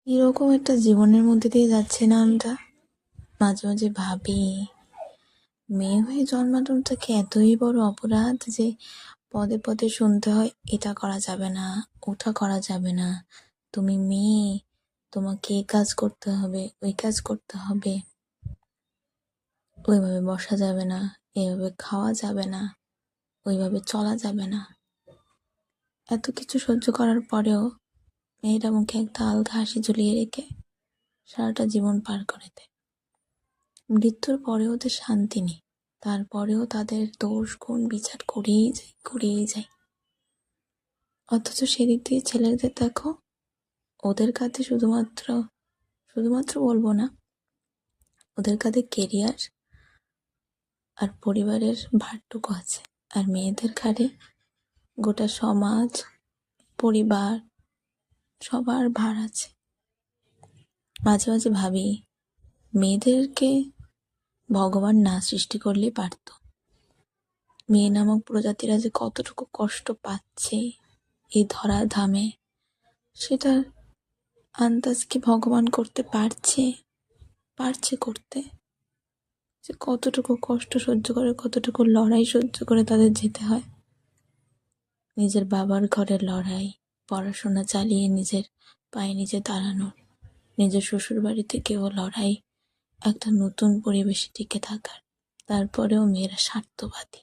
এরকম একটা জীবনের মধ্যে দিয়ে যাচ্ছে না আমরা। মাঝে মাঝে ভাবি, মেয়ে হয়ে জন্মানোটা কি এতই বড় অপরাধ যে পদে পদে শুনতে হয় এটা করা যাবে না, ওটা করা যাবে না, তুমি মেয়ে, তোমাকে এই কাজ করতে হবে, ওই কাজ করতে হবে, ওইভাবে বসা যাবে না, এভাবে খাওয়া যাবে না, ওইভাবে চলা যাবে না। এত কিছু সহ্য করার পরেও মেয়েরা মুখে একটা আলগা হাসি ঝুলিয়ে রেখে সারাটা জীবন পার করে দেয়। মৃত্যুর পরেও ওদের শান্তি নেই, তারপরেও তাদের দোষ গুণ বিচার করেই যায়। অথচ সেদিক দিয়ে ছেলেদের দেখো, ওদের কাঁধে শুধুমাত্র বলবো না, ওদের কাঁধে কেরিয়ার আর পরিবারের ভারটুকু আছে, আর মেয়েদের ঘাড়ে গোটা সমাজ, পরিবার, সবার ভার আছে। মাঝে মাঝে ভাবি, মেয়েদেরকে ভগবান না সৃষ্টি করলেই পারত। মেয়ে নামক প্রজাতিরা যে কতটুকু কষ্ট পাচ্ছে এই ধরা ধামে, সেটার আন্দাজ কি ভগবান করতে পারছে করতে? যে কতটুকু কষ্ট সহ্য করে, কতটুকু লড়াই সহ্য করে তাদের যেতে হয়। নিজের বাবার ঘরের লড়াই, পড়াশোনা চালিয়ে নিজের পায়ে নিজে দাঁড়ানোর, নিজের শ্বশুর বাড়ি থেকেও লড়াই, একটা নতুন পরিবেশে টিকে থাকার। তারপরেও মেয়েরা স্বার্থবাদী।